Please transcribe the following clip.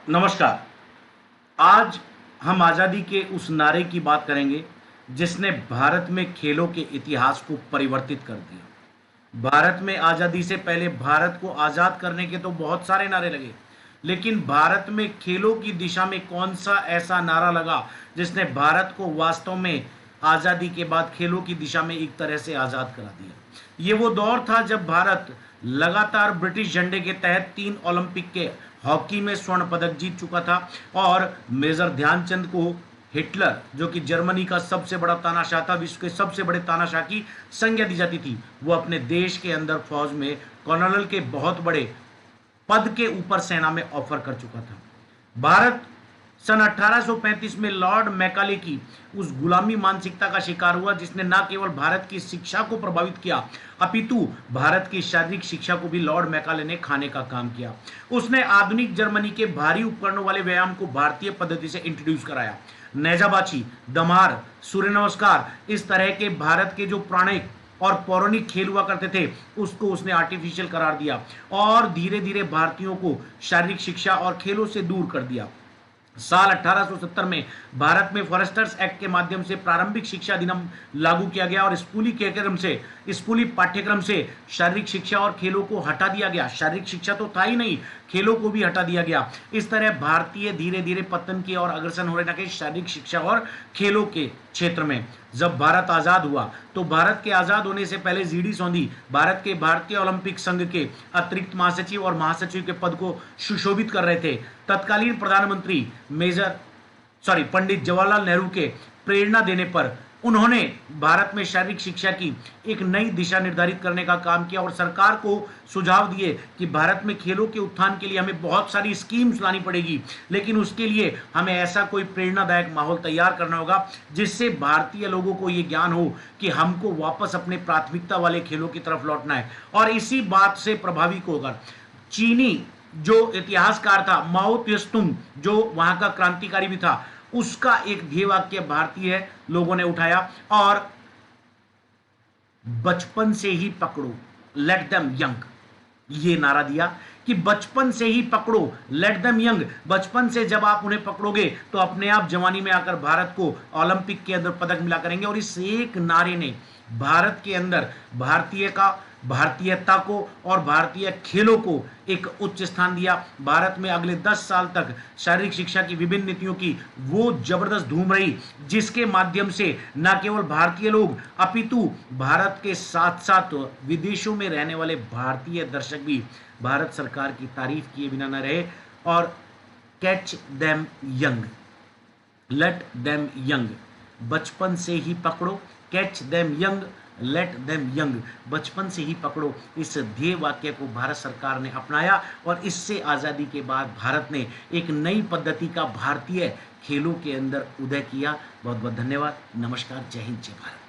नमस्कार। आज हम आज़ादी के उस नारे की बात करेंगे जिसने भारत में खेलों के इतिहास को परिवर्तित कर दिया। भारत में आज़ादी से पहले भारत को आज़ाद करने के तो बहुत सारे नारे लगे, लेकिन भारत में खेलों की दिशा में कौन सा ऐसा नारा लगा जिसने भारत को वास्तव में आज़ादी के बाद खेलों की दिशा में एक तरह से आज़ाद करा दिया। ये वो दौर था जब भारत लगातार ब्रिटिश झंडे के तहत 3 ओलंपिक के हॉकी में स्वर्ण पदक जीत चुका था और मेजर ध्यानचंद को हिटलर, जो कि जर्मनी का सबसे बड़ा तानाशाह था, विश्व के सबसे बड़े तानाशाह की संज्ञा दी जाती थी, वो अपने देश के अंदर फौज में कर्नल के बहुत बड़े पद के ऊपर सेना में ऑफर कर चुका था। भारत सन 1835 में लॉर्ड मैकाले की उस गुलामी मानसिकता का शिकार हुआ जिसने न केवल भारत की शिक्षा को प्रभावित किया अपितु भारत की शारीरिक शिक्षा को भी लॉर्ड मैकाले ने खाने का काम किया। उसने आधुनिक जर्मनी के भारी उपकरणों वाले व्यायाम को भारतीय पद्धति से इंट्रोड्यूस कराया। नेजाबाची, दमार, सूर्य नमस्कार, इस तरह के भारत के जो प्राणिक और पौराणिक खेल हुआ करते थे उसको उसने आर्टिफिशियल करार दिया और धीरे धीरे भारतीयों को शारीरिक शिक्षा और खेलों से दूर कर दिया। साल 1870 में भारत में फॉरेस्टर्स एक्ट के माध्यम से प्रारंभिक शिक्षा अधिनियम लागू किया गया और स्कूली पाठ्यक्रम से शारीरिक शिक्षा और खेलों को हटा दिया गया। शारीरिक शिक्षा तो था ही नहीं, खेलों को भी हटा दिया गया। इस तरह भारतीय धीरे धीरे पतन की ओर अग्रसर हो रहे थे शारीरिक शिक्षा और खेलों के क्षेत्र में। जब भारत आजाद हुआ तो भारत के आजाद होने से पहले जीडी सोंधी भारत के भारतीय ओलंपिक संघ के अतिरिक्त महासचिव और महासचिव के पद को सुशोभित कर रहे थे। तत्कालीन प्रधानमंत्री पंडित जवाहरलाल नेहरू के प्रेरणा देने पर उन्होंने भारत में शारीरिक शिक्षा की एक नई दिशा निर्धारित करने का काम किया और सरकार को सुझाव दिए कि भारत में खेलों के उत्थान के लिए हमें बहुत सारी स्कीम्स लानी पड़ेगी, लेकिन उसके लिए हमें ऐसा कोई प्रेरणादायक माहौल तैयार करना होगा जिससे भारतीय लोगों को यह ज्ञान हो कि हमको वापस अपने प्राथमिकता वाले खेलों की तरफ लौटना है। और इसी बात से प्रभावित होकर चीनी जो इतिहासकार था माओ त्से-तुंग, जो वहां का क्रांतिकारी भी था, उसका एक ध्येय वाक्य भारतीय लोगों ने उठाया और बचपन से ही पकड़ो, लेट देम यंग, ये नारा दिया कि बचपन से ही पकड़ो, लेट देम यंग। बचपन से जब आप उन्हें पकड़ोगे तो अपने आप जवानी में आकर भारत को ओलंपिक के अंदर पदक मिला करेंगे। और इस एक नारे ने भारत के अंदर भारतीयता को और भारतीय खेलों को एक उच्च स्थान दिया। भारत में अगले 10 साल तक शारीरिक शिक्षा की विभिन्न नीतियों की वो जबरदस्त धूम रही जिसके माध्यम से न केवल भारतीय लोग अपितु भारत के साथ साथ विदेशों में रहने वाले भारतीय दर्शक भी भारत सरकार की तारीफ किए बिना न रहे। और catch them young, let them young, बचपन से ही पकड़ो, catch them young, let them young, बचपन से ही पकड़ो, इस ध्येय वाक्य को भारत सरकार ने अपनाया और इससे आज़ादी के बाद भारत ने एक नई पद्धति का भारतीय खेलों के अंदर उदय किया। बहुत बहुत धन्यवाद। नमस्कार। जय हिंद, जय भारत।